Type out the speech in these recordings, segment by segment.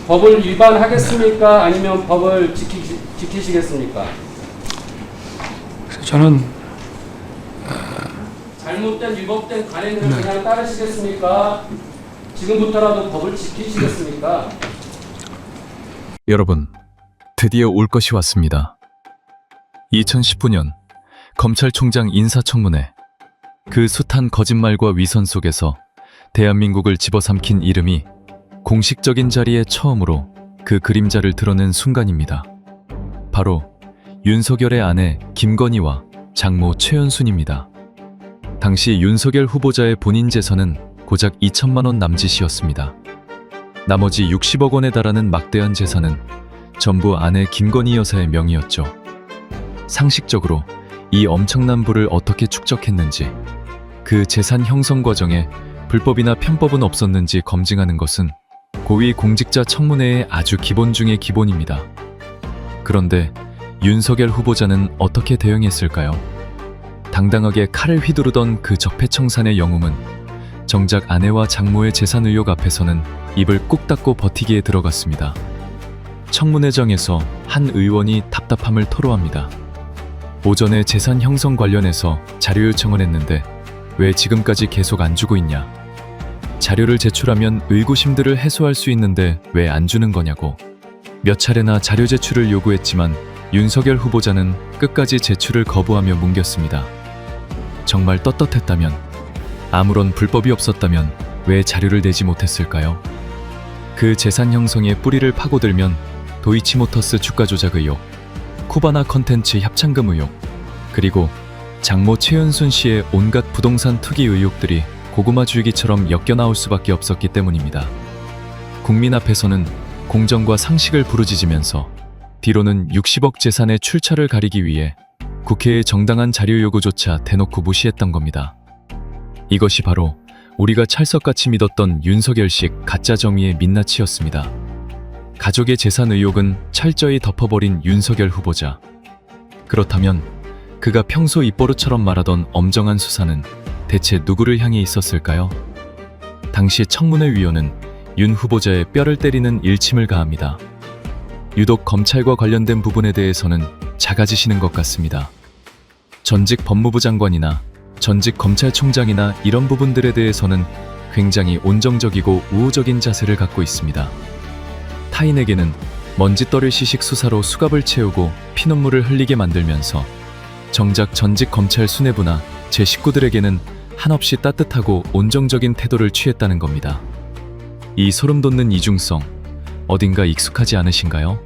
법을 위반하겠습니까? 아니면 법을 지키시겠습니까? 그래서 저는 잘못된 위법된 관행을 그냥 따르시겠습니까? 지금부터라도 법을 지키시겠습니까? 여러분, 드디어 올 것이 왔습니다. 2019년 검찰총장 인사청문회. 그 숱한 거짓말과 위선 속에서 대한민국을 집어삼킨 이름이 공식적인 자리에 처음으로 그 그림자를 드러낸 순간입니다. 바로 윤석열의 아내 김건희와 장모 최연순입니다. 당시 윤석열 후보자의 본인 재산은 고작 2천만 원 남짓이었습니다. 나머지 60억 원에 달하는 막대한 재산은 전부 아내 김건희 여사의 명의였죠. 상식적으로 이 엄청난 부를 어떻게 축적했는지, 그 재산 형성 과정에 불법이나 편법은 없었는지 검증하는 것은 고위 공직자 청문회의 아주 기본 중의 기본입니다. 그런데 윤석열 후보자는 어떻게 대응했을까요? 당당하게 칼을 휘두르던 그 적폐청산의 영웅은 정작 아내와 장모의 재산 의혹 앞에서는 입을 꾹 닫고 버티기에 들어갔습니다. 청문회장에서 한 의원이 답답함을 토로합니다. 오전에 재산 형성 관련해서 자료 요청을 했는데 왜 지금까지 계속 안 주고 있냐? 자료를 제출하면 의구심들을 해소할 수 있는데 왜 안 주는 거냐고. 몇 차례나 자료 제출을 요구했지만 윤석열 후보자는 끝까지 제출을 거부하며 뭉겼습니다. 정말 떳떳했다면, 아무런 불법이 없었다면 왜 자료를 내지 못했을까요? 그 재산 형성의 뿌리를 파고들면 도이치모터스 주가 조작 의혹, 쿠바나 컨텐츠 협찬금 의혹, 그리고 장모 최연순 씨의 온갖 부동산 투기 의혹들이 고구마 줄기처럼 엮여나올 수밖에 없었기 때문입니다. 국민 앞에서는 공정과 상식을 부르짖으면서 뒤로는 60억 재산의 출처를 가리기 위해 국회의 정당한 자료 요구조차 대놓고 무시했던 겁니다. 이것이 바로 우리가 찰석같이 믿었던 윤석열식 가짜 정의의 민낯이었습니다. 가족의 재산 의혹은 철저히 덮어버린 윤석열 후보자. 그렇다면 그가 평소 입버릇처럼 말하던 엄정한 수사는 대체 누구를 향해 있었을까요? 당시 청문회위원은 윤 후보자의 뼈를 때리는 일침을 가합니다. 유독 검찰과 관련된 부분에 대해서는 작아지시는 것 같습니다. 전직 법무부 장관이나 전직 검찰총장이나 이런 부분들에 대해서는 굉장히 온정적이고 우호적인 자세를 갖고 있습니다. 타인에게는 먼지떨이 시식 수사로 수갑을 채우고 피눈물을 흘리게 만들면서 정작 전직 검찰 수뇌부나 제 식구들에게는 한없이 따뜻하고 온정적인 태도를 취했다는 겁니다. 이 소름돋는 이중성, 어딘가 익숙하지 않으신가요?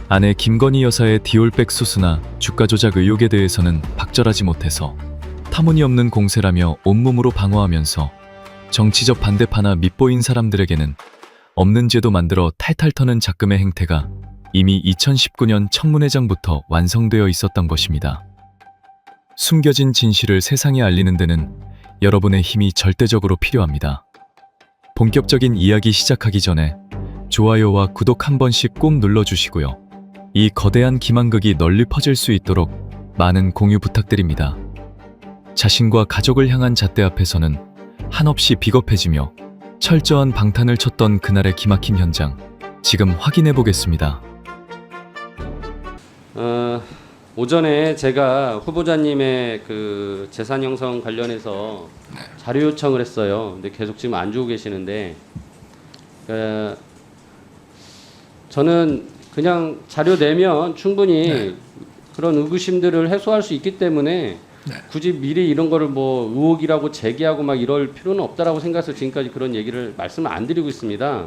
아내 김건희 여사의 디올백 수수나 주가 조작 의혹에 대해서는 박절하지 못해서 터무니없는 공세라며 온몸으로 방어하면서 정치적 반대파나 밉보인 사람들에게는 없는 죄도 만들어 탈탈 터는 작금의 행태가 이미 2019년 청문회장부터 완성되어 있었던 것입니다. 숨겨진 진실을 세상에 알리는 데는 여러분의 힘이 절대적으로 필요합니다. 본격적인 이야기 시작하기 전에 좋아요와 구독 한 번씩 꼭 눌러주시고요. 이 거대한 기만극이 널리 퍼질 수 있도록 많은 공유 부탁드립니다. 자신과 가족을 향한 잣대 앞에서는 한없이 비겁해지며 철저한 방탄을 쳤던 그날의 기막힌 현장, 지금 확인해 보겠습니다. 오전에 제가 후보자님의 그 재산 형성 관련해서 자료 요청을 했어요. 근데 계속 지금 안 주고 계시는데, 저는 그냥 자료 내면 충분히 그런 의구심들을 해소할 수 있기 때문에 굳이 미리 이런 거를 뭐 의혹이라고 제기하고 막 이럴 필요는 없다라고 생각해서 지금까지 그런 얘기를 말씀을 안 드리고 있습니다.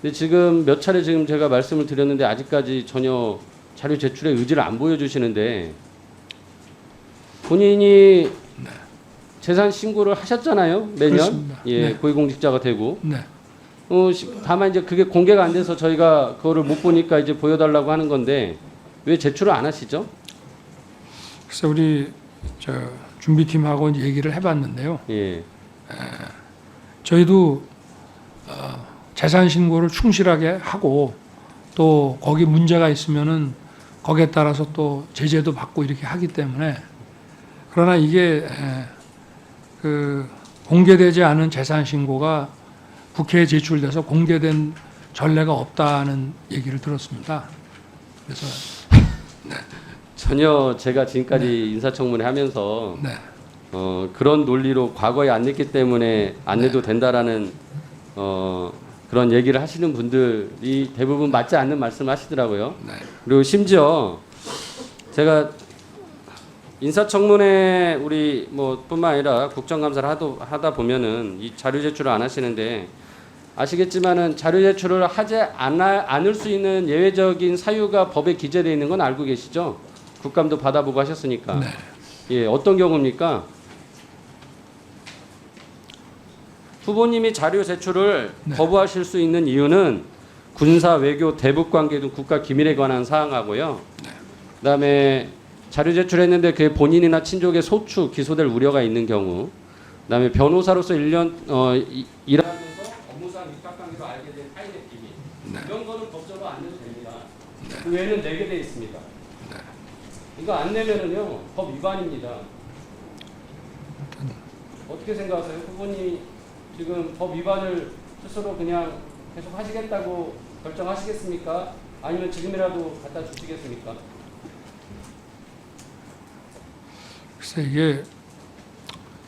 근데 지금 몇 차례 지금 제가 말씀을 드렸는데 아직까지 전혀 자료 제출의 의지를 안 보여주시는데, 본인이 재산 신고를 하셨잖아요, 매년. 그렇습니다. 예, 고위공직자가 되고. 네. 다만 이제 그게 공개가 안 돼서 저희가 그거를 못 보니까 이제 보여달라고 하는 건데 왜 제출을 안 하시죠? 그래서 우리 준비팀하고 이제 얘기를 해봤는데요. 예. 저희도 재산 신고를 충실하게 하고 또 거기 문제가 있으면은 거기에 따라서 또 제재도 받고 이렇게 하기 때문에, 그러나 이게 그 공개되지 않은 재산 신고가 국회에 제출돼서 공개된 전례가 없다는 얘기를 들었습니다. 그래서 전혀 제가 지금까지 인사청문회 하면서 네, 그런 논리로 과거에 안 냈기 때문에 안 내도 된다라는 그런 얘기를 하시는 분들이 대부분 맞지 않는 말씀을 하시더라고요. 네, 그리고 심지어 제가 인사청문회 우리 뭐 뿐만 아니라 국정감사를 하다 보면은 이 자료 제출을 안 하시는데 아시겠지만은 자료 제출을 하지 않을 수 있는 예외적인 사유가 법에 기재되어 있는 건 알고 계시죠? 국감도 받아보고 하셨으니까. 네. 예, 어떤 경우입니까? 후보님이 자료 제출을 네. 거부하실 수 있는 이유는 군사, 외교, 대북 관계 등 국가 기밀에 관한 사항하고요. 그다음에 자료 제출했는데 그게 본인이나 친족의 소추, 기소될 우려가 있는 경우. 그다음에 변호사로서 1년 일하면서 업무상 입각관계로 알게 된 타인의 비밀. 이런 거는 법적으로 안 내도 됩니다. 그 외에는 내게 돼 있습니다. 이거 안 내면은요 법 위반입니다. 어떻게 생각하세요? 후보님이 지금 법 위반을 스스로 그냥 계속 하시겠다고 결정하시겠습니까? 아니면 지금이라도 갖다 주시겠습니까? 글쎄 이게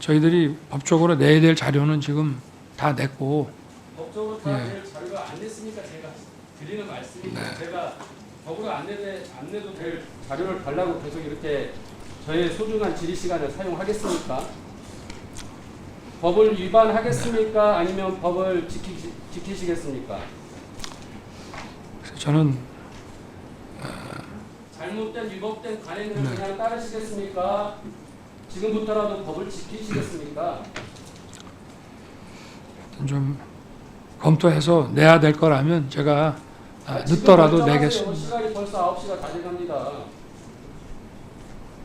저희들이 법적으로 내야 될 자료는 지금 다 냈고 법적으로 다 낼 자료가 안 냈으니까 제가 드리는 말씀입니다. 제가 법으로 안 내도 될 자료를 달라고 계속 이렇게 저의 소중한 질의 시간을 사용하겠습니까? 법을 위반하겠습니까? 아니면 법을 지키시겠습니까? 그래서 저는 잘못된 위법된 관행을 그냥 따르시겠습니까? 지금부터라도 법을 지키시겠습니까? 좀 검토해서 내야 될 거라면 제가 늦더라도 지금 내겠습니다. 시간이 벌써 9시가 다 돼갑니다.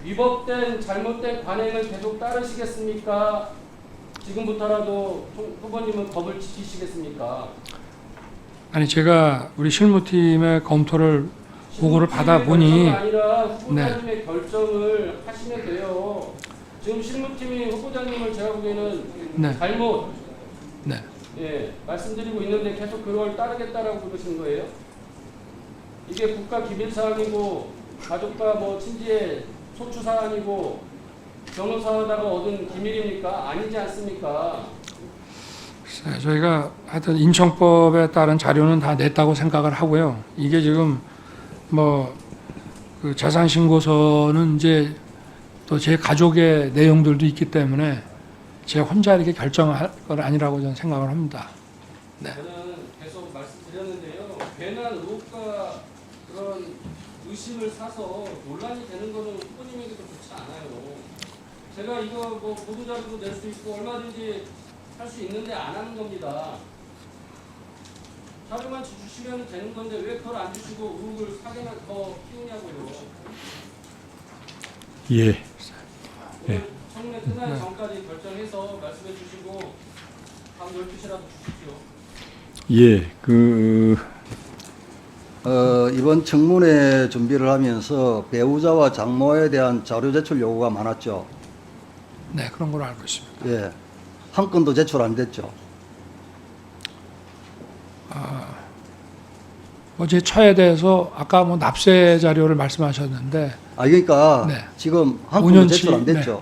위법된 잘못된 관행을 계속 따르시겠습니까? 지금부터라도 후보님은 법을 지키시겠습니까? 아니 제가 우리 실무팀의 검토를 보고를 받아 보니 아니라 후보자님의 결정을 하시면 돼요. 지금 실무팀이 후보자님을 제가 보기에는 네. 잘못 네. 예, 말씀드리고 있는데 계속 그걸 따르겠다라고 그러시는 거예요? 이게 국가 기밀 사항이고 가족과 뭐 친지의 소추 사항이고 변호사하다가 얻은 기밀입니까? 아니지 않습니까? 글쎄, 저희가 하여튼 인청법에 따른 자료는 다 냈다고 생각을 하고요. 이게 지금 뭐 그 재산 신고서는 이제 또 제 가족의 내용들도 있기 때문에 제가 혼자 이렇게 결정할 건 아니라고 저는 생각을 합니다. 네. 저는 계속 말씀드렸는데요. 괜한 의혹과 그런 의심을 사서 논란이 되는 거는 후보님에게도 좋지 않아요. 제가 이거 뭐 보도자료도 낼 수 있고 얼마든지 할 수 있는데 안 하는 겁니다. 자료만 주시면 되는 건데 왜 그걸 안 주시고 의혹을 사게나 더 키우냐고요. 예. 오늘 청문회 끝나기 전까지 결정해서 말씀해 주시고 다음 12시라도 주십시오. 예. 이번 청문회 준비를 하면서 배우자와 장모에 대한 자료 제출 요구가 많았죠. 네, 그런 걸로 알고 있습니다. 예. 한 건도 제출 안 됐죠. 제 처에 대해서 아까 뭐 납세 자료를 말씀하셨는데 그러니까 네. 지금 한 건도 5년치, 제출 안 됐죠.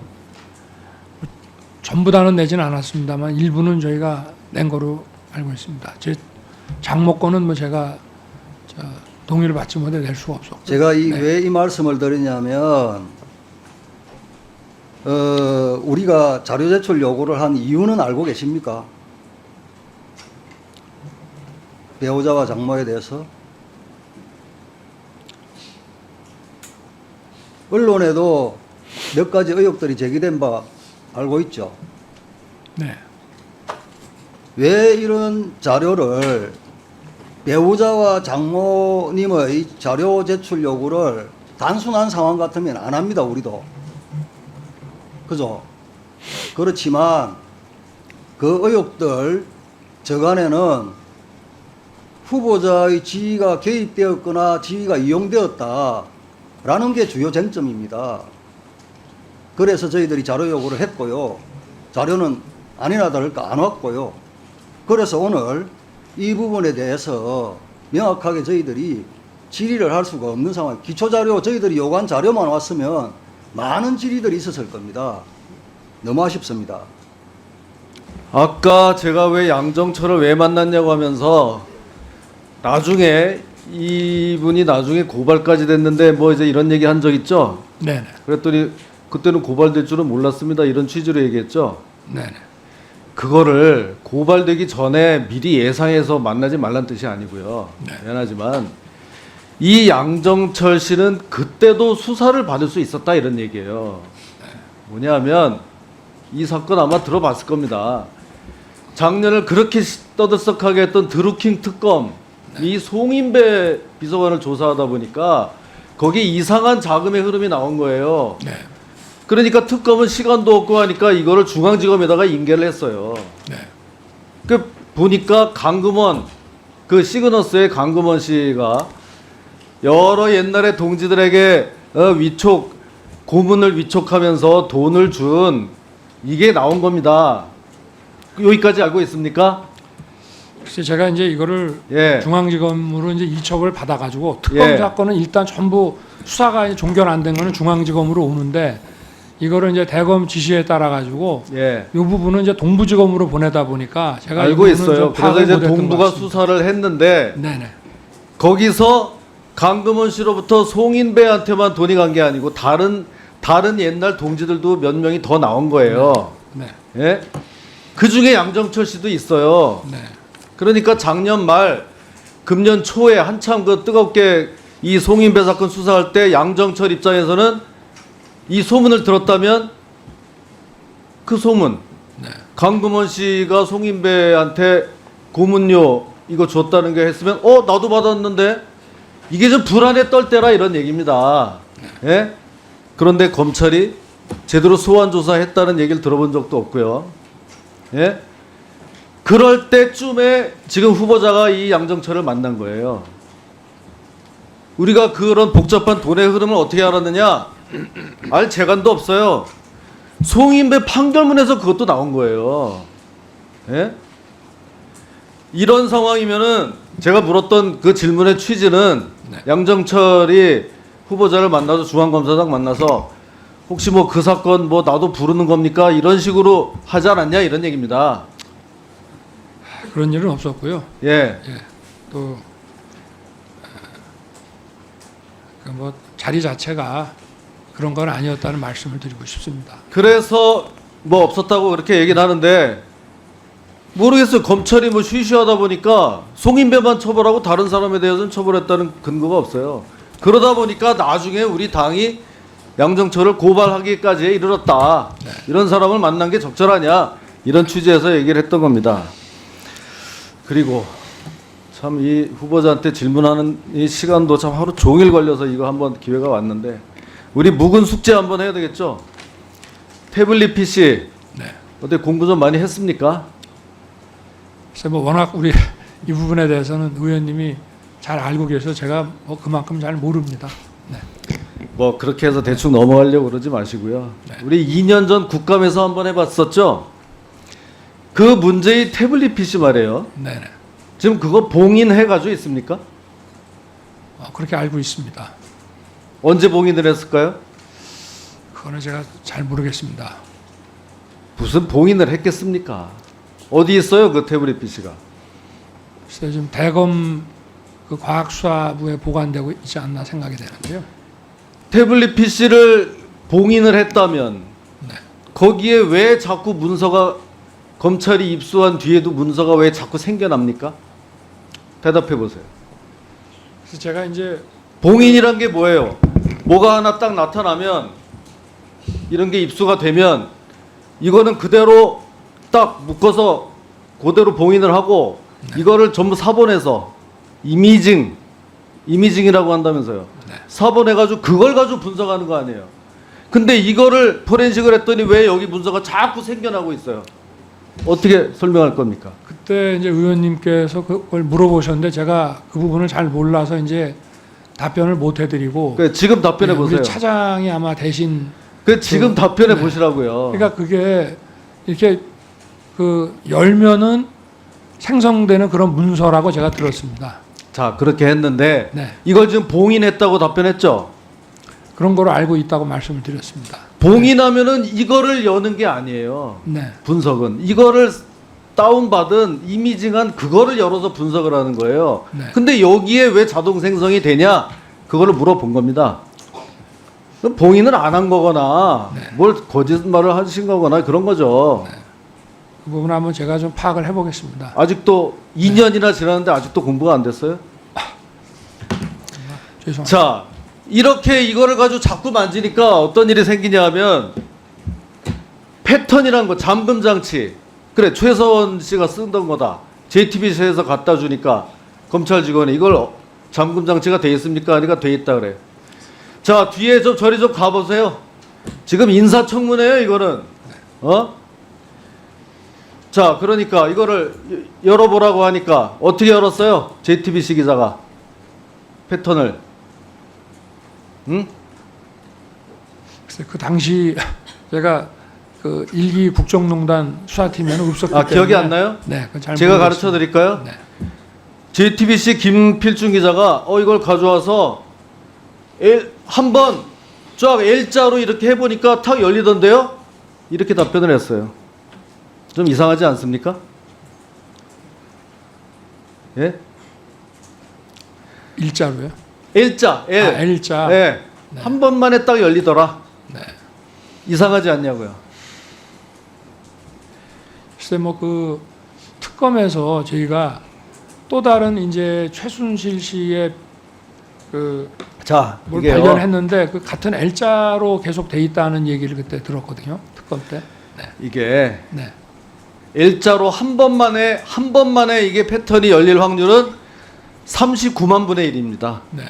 전부 다는 내지는 않았습니다만 일부는 저희가 낸 거로 알고 있습니다. 제 장모 거는 뭐 제가 동의를 받지 못해 낼 수가 없었고. 제가 네. 왜 이 말씀을 드리냐면 우리가 자료 제출 요구를 한 이유는 알고 계십니까? 배우자와 장모에 대해서 언론에도 몇 가지 의혹들이 제기된 바 알고 있죠. 네. 왜 이런 자료를 배우자와 장모님의 자료 제출 요구를 단순한 상황 같으면 안 합니다. 우리도. 그죠? 그렇지만 그 의혹들 저간에는 후보자의 지위가 개입되었거나 지위가 이용되었다라는 게 주요 쟁점입니다. 그래서 저희들이 자료 요구를 했고요. 자료는 아니나 다를까 안 왔고요. 그래서 오늘 이 부분에 대해서 명확하게 저희들이 질의를 할 수가 없는 상황. 기초자료 저희들이 요구한 자료만 왔으면 많은 질의들이 있었을 겁니다. 너무 아쉽습니다. 아까 제가 왜 양정철을 왜 만났냐고 하면서 나중에 이분이 나중에 고발까지 됐는데 뭐 이제 이런 얘기 한 적 있죠? 네네. 그랬더니 그때는 고발될 줄은 몰랐습니다. 이런 취지로 얘기했죠. 네네. 그거를 고발되기 전에 미리 예상해서 만나지 말란 뜻이 아니고요. 네. 미안하지만 이 양정철 씨는 그때도 수사를 받을 수 있었다 이런 얘기예요. 뭐냐면 이 사건 아마 들어봤을 겁니다. 작년을 그렇게 떠들썩하게 했던 드루킹 특검 이 송인배 비서관을 조사하다 보니까 거기에 이상한 자금의 흐름이 나온 거예요. 네. 그러니까 특검은 시간도 없고 하니까 이거를 중앙지검에다가 인계를 했어요. 네. 그 보니까 강금원 그 시그너스의 강금원 씨가 여러 옛날에 동지들에게 위촉 고문을 위촉하면서 돈을 준 이게 나온 겁니다. 여기까지 알고 있습니까? 글쎄 제가 이제 이거를 예. 중앙지검으로 이제 이첩을 받아가지고 특검 예. 사건은 일단 전부 수사가 이제 종결 안 된 거는 중앙지검으로 오는데 이거를 이제 대검 지시에 따라 가지고 예. 이 부분은 이제 동부지검으로 보내다 보니까 제가 알고 이 부분은 있어요. 좀 그래서 파악을 이제 못했던 것 동부가 같습니다. 수사를 했는데 네네. 거기서 강금원 씨로부터 송인배한테만 돈이 간 게 아니고 다른 옛날 동지들도 몇 명이 더 나온 거예요. 네. 예? 그 중에 양정철 씨도 있어요. 네. 그러니까 작년 말 금년 초에 한참 그 뜨겁게 이 송인배 사건 수사할 때 양정철 입장에서는 이 소문을 들었다면 그 소문 네. 강금원 씨가 송인배한테 고문료 이거 줬다는 게 했으면 나도 받았는데 이게 좀 불안에 떨 때라 이런 얘기입니다. 예? 그런데 검찰이 제대로 소환 조사했다는 얘기를 들어본 적도 없고요. 예? 그럴 때쯤에 지금 후보자가 이 양정철을 만난 거예요. 우리가 그런 복잡한 돈의 흐름을 어떻게 알았느냐? 알 재간도 없어요. 송인배 판결문에서 그것도 나온 거예요. 예? 이런 상황이면은 제가 물었던 그 질문의 취지는 네. 양정철이 후보자를 만나서 중앙검사장 만나서 혹시 뭐 그 사건 뭐 나도 부르는 겁니까? 이런 식으로 하지 않았냐 이런 얘기입니다. 그런 일은 없었고요. 예. 예. 또 뭐 자리 자체가 그런 건 아니었다는 말씀을 드리고 싶습니다. 그래서 뭐 없었다고 그렇게 얘기는 하는데 모르겠어요. 검찰이 뭐 쉬쉬하다 보니까 송인배만 처벌하고 다른 사람에 대해서는 처벌했다는 근거가 없어요. 그러다 보니까 나중에 우리 당이 양정철을 고발하기까지 이르렀다. 네. 이런 사람을 만난 게 적절하냐 이런 취지에서 얘기를 했던 겁니다. 그리고 참 이 후보자한테 질문하는 이 시간도 참 하루 종일 걸려서 이거 한번 기회가 왔는데 우리 묵은 숙제 한번 해야 되겠죠? 태블릿 PC 네. 어때 공부 좀 많이 했습니까? 그래서 뭐 워낙 우리 이 부분에 대해서는 의원님이 잘 알고 계셔서 제가 뭐 그만큼 잘 모릅니다. 네. 뭐 그렇게 해서 대충 넘어가려고 그러지 마시고요. 네. 우리 2년 전 국감에서 한번 해봤었죠? 그 문제의 태블릿 PC 말이에요. 네네. 지금 그거 봉인해가지고 있습니까? 그렇게 알고 있습니다. 언제 봉인을 했을까요? 그거는 제가 잘 모르겠습니다. 무슨 봉인을 했겠습니까? 어디 있어요 그 태블릿 PC가? 그래서 지금 대검 그 과학수사부에 보관되고 있지 않나 생각이 되는데요. 태블릿 PC를 봉인을 했다면 네. 거기에 왜 자꾸 문서가 검찰이 입수한 뒤에도 문서가 왜 자꾸 생겨납니까? 대답해 보세요. 그래서 제가 이제 봉인이란 게 뭐예요? 뭐가 하나 딱 나타나면 이런 게 입수가 되면 이거는 그대로 딱 묶어서 그대로 봉인을 하고 이거를 전부 사본해서 이미징이라고 한다면서요. 네. 사본해가지고 그걸 가지고 분석하는 거 아니에요. 근데 이거를 포렌식을 했더니 왜 여기 문서가 자꾸 생겨나고 있어요? 어떻게 설명할 겁니까? 그때 이제 의원님께서 그걸 물어보셨는데 제가 그 부분을 잘 몰라서 이제 답변을 못 해드리고. 지금 답변해 네, 보세요. 우리 차장이 아마 대신. 지금 답변해 네. 보시라고요. 그러니까 그게 이렇게 그 열면은 생성되는 그런 문서라고 제가 들었습니다. 자, 그렇게 했는데 네. 이걸 지금 봉인했다고 답변했죠. 그런 거로 알고 있다고 말씀을 드렸습니다. 봉인하면은 이거를 여는 게 아니에요. 네. 분석은 이거를 다운받은 이미징한 그거를 열어서 분석을 하는 거예요. 네. 근데 여기에 왜 자동 생성이 되냐? 그거를 물어본 겁니다. 그럼 봉인을 안 한 거거나 뭘 거짓말을 하신 거거나 그런 거죠. 그 부분 한번 제가 좀 파악을 해보겠습니다. 아직도 2년이나 지났는데 아직도 공부가 안 됐어요? 죄송합니다. 자, 이렇게 이거를 가지고 자꾸 만지니까 어떤 일이 생기냐 하면 패턴이란 거, 잠금 장치. 그래, 최서원 씨가 쓰던 거다. JTBC에서 갖다 주니까 검찰 직원이 이걸 잠금 장치가 돼 있습니까? 하니까 돼 있다 그래. 자, 뒤에 좀 저리 좀 가보세요. 지금 인사청문회예요, 이거는. 자, 그러니까 이거를 열어보라고 하니까 어떻게 열었어요? JTBC 기자가 패턴을. 응? 글쎄, 그 당시 제가 그 일기 국정농단 수사팀에는 없었기 때문에 기억이 안 나요? 네, 그건 잘 제가 모르겠습니다. 가르쳐 드릴까요? 네. JTBC 김필중 기자가 이걸 가져와서 한번 쫙 L자로 이렇게 해보니까 탁 열리던데요? 이렇게 답변을 했어요. 좀 이상하지 않습니까? 예? 일자로요? L자, L. 아, L자. 예. 네. 한 번만에 딱 열리더라. 네. 이상하지 않냐고요. 글쎄 뭐 그 특검에서 저희가 또 다른 이제 최순실 씨의 그 자, 뭘 이게요. 발견했는데 그 같은 L자로 계속 돼 있다는 얘기를 그때 들었거든요. 특검 때. 네. 이게 네. L자로 한 번만에 이게 패턴이 열릴 확률은 39만 분의 1입니다. 네.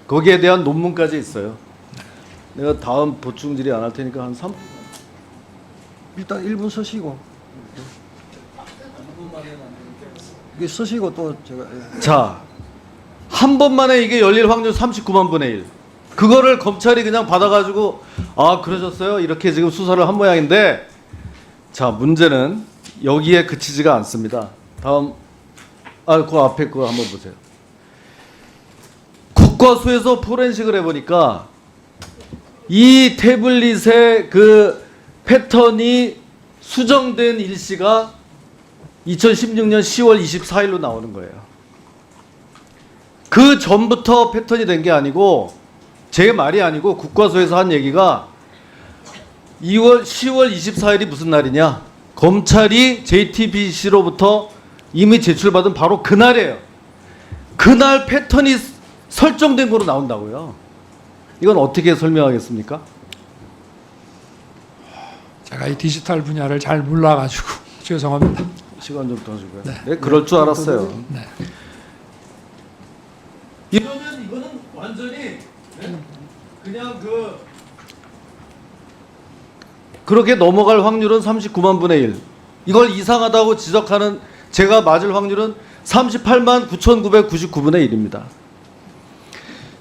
거기에 대한 논문까지 있어요. 내가 다음 보충 질의 안 할 테니까 한 3. 일단 1분 서시고. 이게 서시고 또 제가 자, 한 번만에 이게 열릴 확률 39만 분의 1. 그거를 검찰이 그냥 받아가지고 그러셨어요? 이렇게 지금 수사를 한 모양인데, 자, 문제는 여기에 그치지가 않습니다. 다음, 그 앞에 그거 한번 보세요. 국과수에서 포렌식을 해보니까 이 태블릿의 그 패턴이 수정된 일시가 2016년 10월 24일로 나오는 거예요. 그 전부터 패턴이 된 게 아니고, 제 말이 아니고 국과수에서 한 얘기가 10월 24일이 무슨 날이냐? 검찰이 JTBC로부터 이미 제출받은 바로 그날이에요. 그날 패턴이 설정된 거로 나온다고요. 이건 어떻게 설명하겠습니까? 제가 이 디지털 분야를 잘 몰라가지고 죄송합니다. 시간 좀 더 주고요. 네. 네, 그럴 줄 알았어요. 네. 이러면 이거는 완전히 그냥 그렇게 넘어갈 확률은 39만 분의 1. 이걸 이상하다고 지적하는 제가 맞을 확률은 38만 9,999분의 1입니다.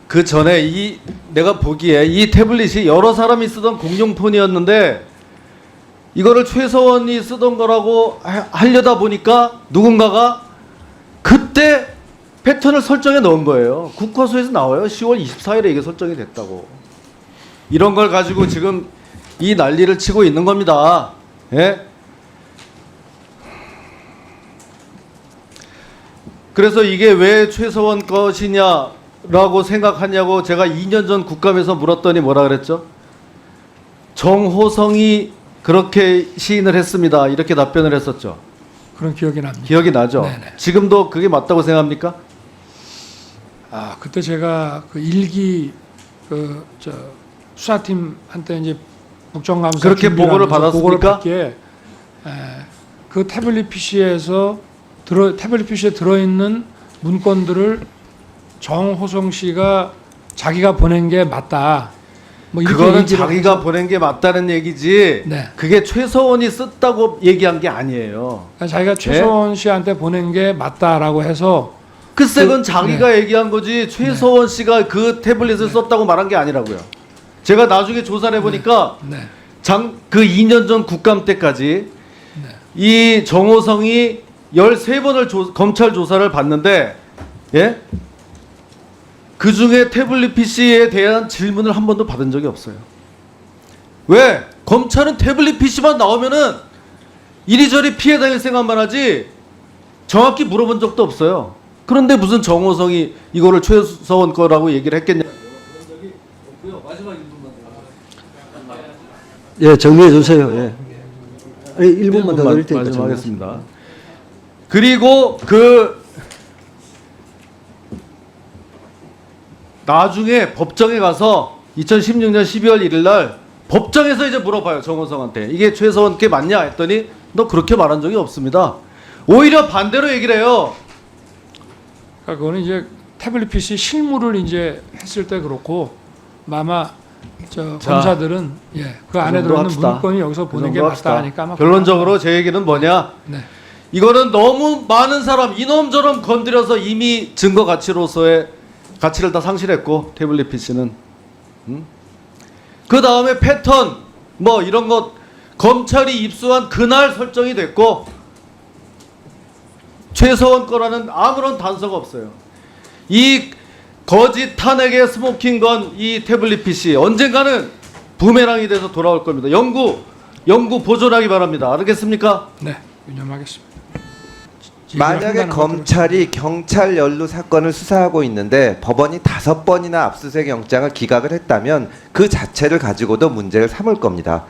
그 전에 내가 보기에 이 태블릿이 여러 사람이 쓰던 공용폰이었는데 이거를 최서원이 쓰던 거라고 하려다 보니까 누군가가 그때 패턴을 설정해 넣은 거예요. 국과수에서 나와요. 10월 24일에 이게 설정이 됐다고. 이런 걸 가지고 지금 이 난리를 치고 있는 겁니다. 예? 그래서 이게 왜 최서원 것이냐라고 생각하냐고 제가 2년 전 국감에서 물었더니 뭐라 그랬죠? 정호성이 그렇게 시인을 했습니다. 이렇게 답변을 했었죠. 그런 기억이 납니다. 기억이 나죠? 네네. 지금도 그게 맞다고 생각합니까? 그때 제가 그 일기 수사팀한테 이제 국정감사 그렇게 준비를 보고를 하면서 보고를 받았습니까? 받기에 그 태블릿 PC에 들어있는 문건들을 정호성 씨가 자기가 보낸 게 맞다. 뭐 이렇게 그거는 얘기를 자기가 해서 보낸 게 맞다는 얘기지. 네. 그게 최서원이 썼다고 얘기한 게 아니에요. 그러니까 자기가 최소원 씨한테 보낸 게 맞다라고 해서 글쎄 그건 자기가 얘기한 거지 최서원 네. 씨가 그 태블릿을 썼다고 말한 게 아니라고요. 제가 나중에 조사를 해보니까 네. 그 2년 전 국감 때까지 네. 이 정호성이 13번을 검찰 조사를 받는데 예? 그 중에 태블릿 PC에 대한 질문을 한 번도 받은 적이 없어요. 왜? 검찰은 태블릿 PC만 나오면은 이리저리 피해 다닐 생각만 하지 정확히 물어본 적도 없어요. 그런데 무슨 정호성이 이거를 최서원 거라고 얘기를 했겠냐? 그런 적이 없고요. 마지막 1분만. 예, 정리해 주세요. 예. 1분만 더 드릴 테니까 말씀하겠습니다. 그리고 그 나중에 법정에 가서 2016년 12월 1일 날 법정에서 이제 물어봐요. 정호성한테. 이게 최서원께 맞냐 했더니 너 그렇게 말한 적이 없습니다. 오히려 반대로 얘기를 해요. 그러니까 그거는 이제 태블릿 PC 실무를 이제 했을 때 그렇고 아마 저 자, 검사들은 그 안에 정도 들어있는 합시다. 문건이 여기서 그 보낸 게 정도 맞다 합시다. 하니까 아마 결론적으로 제 얘기는 뭐냐? 네. 이거는 너무 많은 사람 이놈저놈 건드려서 이미 증거 가치로서의 가치를 다 상실했고 태블릿 PC는 그 다음에 패턴 뭐 이런 것 검찰이 입수한 그날 설정이 됐고 최서원 거라는 아무런 단서가 없어요. 이 거짓 탄핵의 스모킹건 이 태블릿 PC 언젠가는 부메랑이 돼서 돌아올 겁니다. 영구 보존하기 바랍니다. 알겠습니까? 네, 유념하겠습니다. 만약에 검찰이 경찰 연루 사건을 수사하고 있는데 법원이 5번이나 압수수색 영장을 기각을 했다면 그 자체를 가지고도 문제를 삼을 겁니다.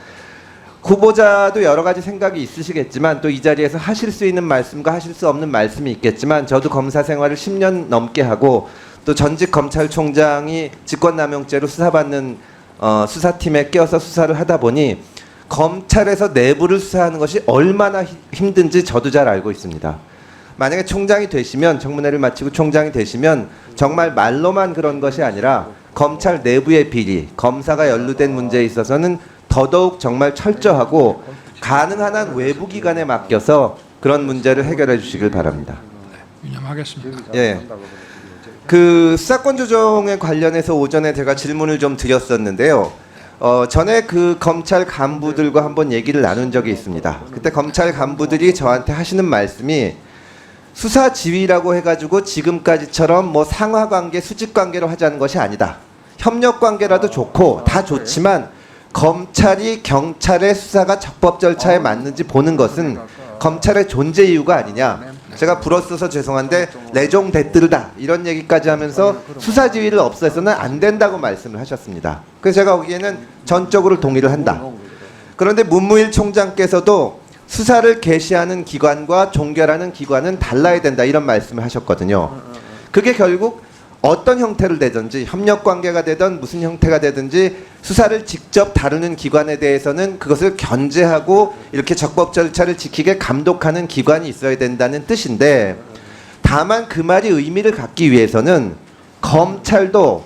후보자도 여러 가지 생각이 있으시겠지만 또 이 자리에서 하실 수 있는 말씀과 하실 수 없는 말씀이 있겠지만 저도 검사 생활을 10년 넘게 하고 또 전직 검찰총장이 직권남용죄로 수사받는 수사팀에 끼어서 수사를 하다 보니 검찰에서 내부를 수사하는 것이 얼마나 힘든지 저도 잘 알고 있습니다. 만약에 총장이 되시면 청문회를 마치고 총장이 되시면 정말 말로만 그런 것이 아니라 검찰 내부의 비리, 검사가 연루된 문제에 있어서는 더더욱 정말 철저하고 가능한 한 외부 기관에 맡겨서 그런 문제를 해결해 주시길 바랍니다. 유념하겠습니다. 예. 그 수사권 조정에 관련해서 오전에 제가 질문을 좀 드렸었는데요. 전에 그 검찰 간부들과 한번 얘기를 나눈 적이 있습니다. 그때 검찰 간부들이 저한테 하시는 말씀이 수사 지휘라고 해가지고 지금까지처럼 뭐 상하 관계, 수직 관계로 하자는 것이 아니다. 협력 관계라도 좋고 다 좋지만 검찰이 경찰의 수사가 적법 절차에 맞는지 보는 것은 검찰의 존재 이유가 아니냐. 제가 불었어서 죄송한데 레종 대뜰다 이런 얘기까지 하면서 수사 지휘를 없애서는 안 된다고 말씀을 하셨습니다. 그래서 제가 보기에는 전적으로 동의를 한다. 그런데 문무일 총장께서도 수사를 개시하는 기관과 종결하는 기관은 달라야 된다 이런 말씀을 하셨거든요. 그게 결국 어떤 형태를 되든지 협력관계가 되든 무슨 형태가 되든지 수사를 직접 다루는 기관에 대해서는 그것을 견제하고 이렇게 적법 절차를 지키게 감독하는 기관이 있어야 된다는 뜻인데 다만 그 말이 의미를 갖기 위해서는 검찰도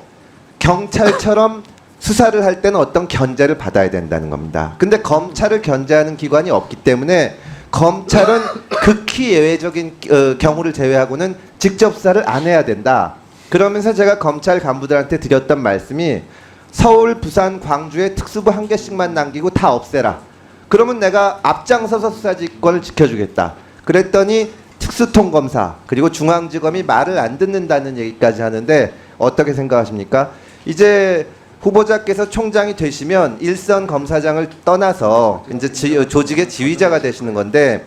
경찰처럼 수사를 할 때는 어떤 견제를 받아야 된다는 겁니다. 근데 검찰을 견제하는 기관이 없기 때문에 검찰은 극히 예외적인 경우를 제외하고는 직접 수사를 안 해야 된다. 그러면서 제가 검찰 간부들한테 드렸던 말씀이 서울, 부산, 광주에 특수부 1개씩만 남기고 다 없애라. 그러면 내가 앞장서서 수사지권을 지켜주겠다. 그랬더니 특수통검사 그리고 중앙지검이 말을 안 듣는다는 얘기까지 하는데 어떻게 생각하십니까? 이제 후보자께서 총장이 되시면 일선 검사장을 떠나서 이제 조직의 지휘자가 되시는 건데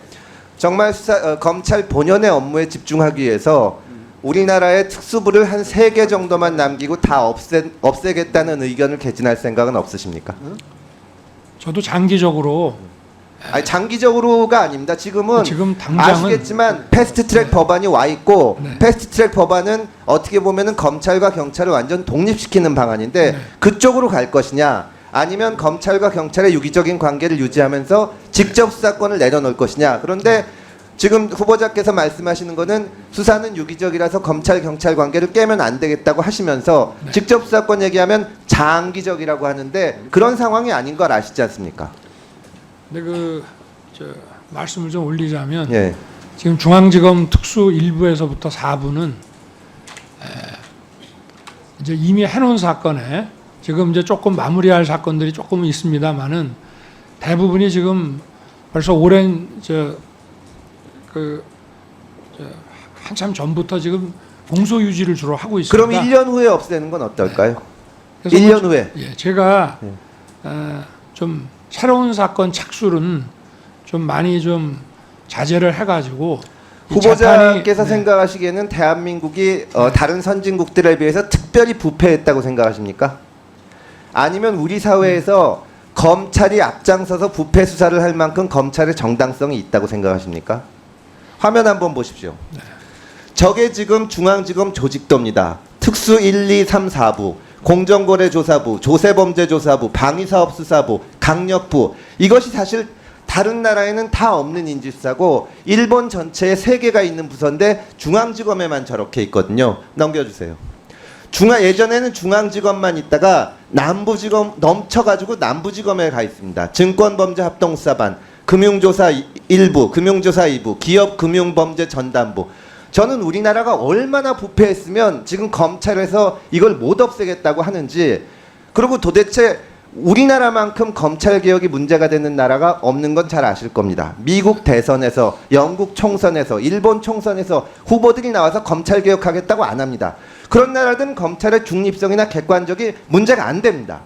정말 검찰 본연의 업무에 집중하기 위해서 우리나라의 특수부를 한 3개 정도만 남기고 다 없애겠다는 의견을 개진할 생각은 없으십니까? 저도 장기적으로 아니, 장기적으로가 아닙니다. 지금 당장은 아시겠지만 패스트트랙 법안이 와 있고 패스트트랙 법안은 어떻게 보면은 검찰과 경찰을 완전 독립시키는 방안인데 그쪽으로 갈 것이냐 아니면 검찰과 경찰의 유기적인 관계를 유지하면서 직접 수사권을 내려놓을 것이냐. 그런데 지금 후보자께서 말씀하시는 거는 수사는 유기적이라서 검찰 경찰 관계를 깨면 안 되겠다고 하시면서 직접 수사권 얘기하면 장기적이라고 하는데 그런 상황이 아닌 걸 아시지 않습니까? 근데 말씀을 좀 올리자면 예. 지금 중앙지검 특수 1부에서부터 4부는 이제 이미 해놓은 사건에 지금 이제 조금 마무리할 사건들이 조금 있습니다만은 대부분이 지금 벌써 오랜 한참 전부터 지금 공소 유지를 주로 하고 있습니다. 그럼 1년 후에 없애는 건 어떨까요? 그래서 1년 후에. 예, 제가 좀 새로운 사건 착수는 좀 많이 좀 자제를 해가지고 이 후보자께서 재판이- 네. 생각하시기에는 대한민국이 다른 선진국들에 비해서 특별히 부패했다고 생각하십니까? 아니면 우리 사회에서 검찰이 앞장서서 부패 수사를 할 만큼 검찰의 정당성이 있다고 생각하십니까? 화면 한번 보십시오. 저게 지금 중앙지검 조직도입니다. 특수 1, 2, 3, 4부, 공정거래조사부, 조세범죄조사부, 방위사업수사부, 강력부. 이것이 사실 다른 나라에는 다 없는 인지수사고 일본 전체에 3개가 있는 부서인데 중앙지검에만 저렇게 있거든요. 넘겨주세요. 예전에는 중앙지검만 있다가 남부지검 넘쳐가지고 남부지검에 가 있습니다. 증권범죄합동수사반, 금융조사 1부, 금융조사 2부, 기업금융범죄 전담부. 저는 우리나라가 얼마나 부패했으면 지금 검찰에서 이걸 못 없애겠다고 하는지, 그리고 도대체 우리나라만큼 검찰개혁이 문제가 되는 나라가 없는 건 잘 아실 겁니다. 미국 대선에서, 영국 총선에서, 일본 총선에서 후보들이 나와서 검찰개혁하겠다고 안 합니다. 그런 나라들은 검찰의 중립성이나 객관적이 문제가 안 됩니다.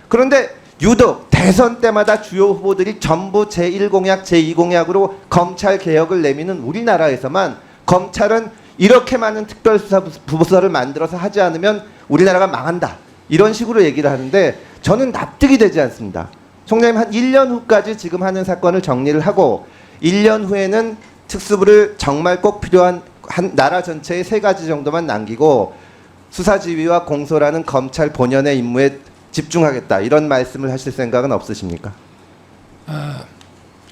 그런데 유독 대선 때마다 주요 후보들이 전부 제1공약, 제2공약으로 검찰개혁을 내미는 우리나라에서만 검찰은 이렇게 많은 특별수사부서를 만들어서 하지 않으면 우리나라가 망한다, 이런 식으로 얘기를 하는데 저는 납득이 되지 않습니다. 총장님, 한 1년 후까지 지금 하는 사건을 정리를 하고 1년 후에는 특수부를 정말 꼭 필요한 한 나라 전체의 3가지 정도만 남기고 수사지휘와 공소라는 검찰 본연의 임무에 집중하겠다, 이런 말씀을 하실 생각은 없으십니까?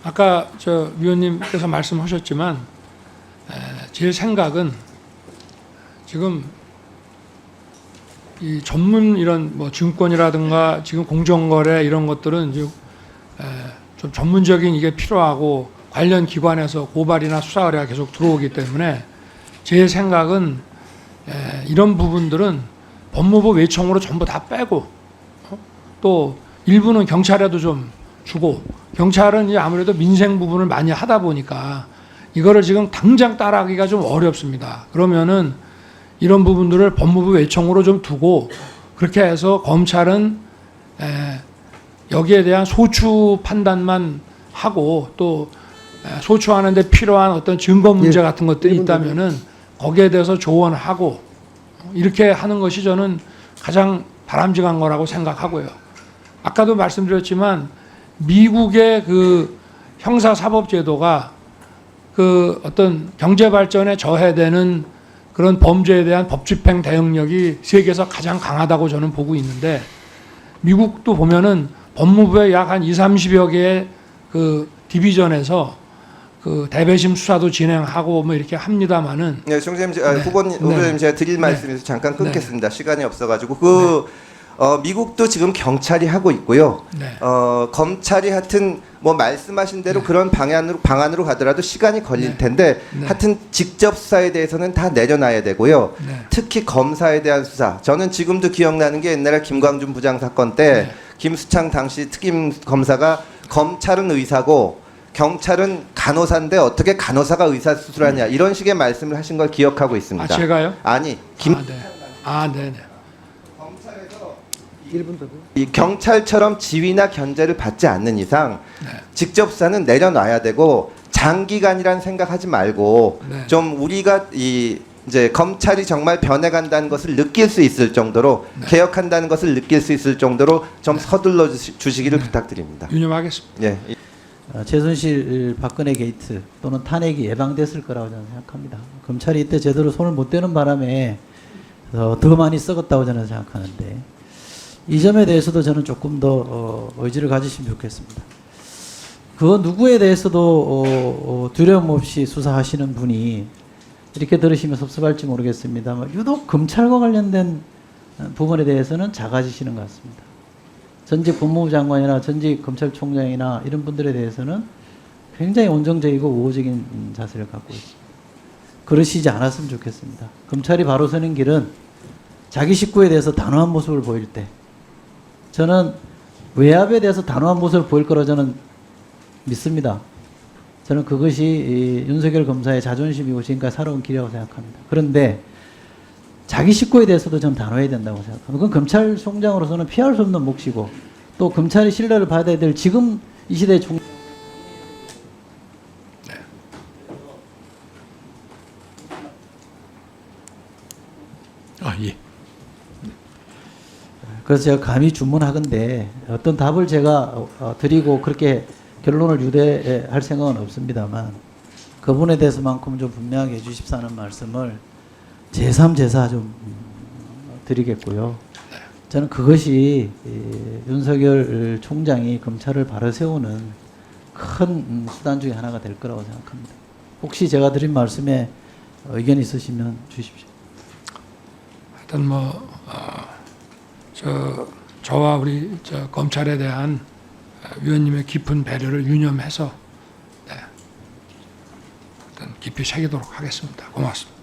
아까 저 위원님께서 말씀하셨지만 제 생각은 지금 이 전문 이런 뭐 증권이라든가 지금 공정거래 이런 것들은 이제 좀 전문적인 이게 필요하고 관련 기관에서 고발이나 수사 의뢰가 계속 들어오기 때문에 제 생각은 이런 부분들은 법무부 외청으로 전부 다 빼고 또 일부는 경찰에도 좀 주고, 경찰은 이제 아무래도 민생 부분을 많이 하다 보니까 이거를 지금 당장 따라하기가 좀 어렵습니다. 그러면은 이런 부분들을 법무부 외청으로 좀 두고 그렇게 해서 검찰은 여기에 대한 소추 판단만 하고 또 소추하는데 필요한 어떤 증거 문제 같은 것들이 있다면은 거기에 대해서 조언하고 이렇게 하는 것이 저는 가장 바람직한 거라고 생각하고요. 아까도 말씀드렸지만 미국의 그 형사사법제도가 그 어떤 경제 발전에 저해되는 그런 범죄에 대한 법집행 대응력이 세계에서 가장 강하다고 저는 보고 있는데, 미국도 보면은 법무부에 약 한 20-30여 개의 그 디비전에서 그 대배심 수사도 진행하고 뭐 이렇게 합니다만은. 네, 총장님, 네. 후보님 제가 드릴 네. 말씀에서 잠깐 끊겠습니다. 시간이 없어가지고 미국도 지금 경찰이 하고 있고요. 네. 검찰이 하여튼 뭐 말씀하신 대로 그런 방안으로 가더라도 시간이 걸릴 네. 텐데 네. 하여튼 직접 수사에 대해서는 다 내려놔야 되고요. 네. 특히 검사에 대한 수사. 저는 지금도 기억나는 게 옛날에 김광준 부장 사건 때 네. 김수창 당시 특임 검사가 검찰은 의사고 경찰은 간호사인데 어떻게 간호사가 의사 수술하냐, 이런 식의 말씀을 하신 걸 기억하고 있습니다. 아, 제가요? 아니, 네네. 이 경찰처럼 지휘나 견제를 받지 않는 이상 네. 직접 수사는 내려놔야 되고 장기간이란 생각하지 말고 네. 좀 우리가 이제 검찰이 정말 변해간다는 것을 느낄 수 있을 정도로 개혁한다는 것을 느낄 수 있을 정도로 좀 서둘러 주시기를 부탁드립니다. 유념하겠습니다. 예. 최순실 박근혜 게이트 또는 탄핵이 예방됐을 거라고 저는 생각합니다. 검찰이 이때 제대로 손을 못 대는 바람에 더 많이 썩었다고 저는 생각하는데, 이 점에 대해서도 저는 조금 더 의지를 가지시면 좋겠습니다. 그 누구에 대해서도 두려움 없이 수사하시는 분이 이렇게 들으시면 섭섭할지 모르겠습니다만 유독 검찰과 관련된 부분에 대해서는 작아지시는 것 같습니다. 전직 법무부 장관이나 전직 검찰총장이나 이런 분들에 대해서는 굉장히 온정적이고 우호적인 자세를 갖고 있습니다. 그러시지 않았으면 좋겠습니다. 검찰이 바로 서는 길은 자기 식구에 대해서 단호한 모습을 보일 때, 저는 외압에 대해서 단호한 모습을 보일 거라 저는 믿습니다. 저는 그것이 이 윤석열 검사의 자존심이고 지금까지 살아온 길이라고 생각합니다. 그런데 자기 식구에 대해서도 좀 다뤄야 된다고 생각합니다. 그건 검찰총장으로서는 피할 수 없는 몫이고 또 검찰의 신뢰를 받아야 될 지금 이 시대의 총 예. 그래서 제가 감히 주문하건대 어떤 답을 제가 드리고 그렇게 결론을 유대할 생각은 없습니다만 그 부분에 대해서만큼 좀 분명하게 해주십사 하는 말씀을 제3제사 좀 드리겠고요. 저는 그것이 윤석열 총장이 검찰을 바로 세우는 큰 수단 중에 하나가 될 거라고 생각합니다. 혹시 제가 드린 말씀에 의견 있으시면 주십시오. 하여튼 저와 우리 검찰에 대한 위원님의 깊은 배려를 유념해서 하여튼 깊이 새기도록 하겠습니다. 고맙습니다.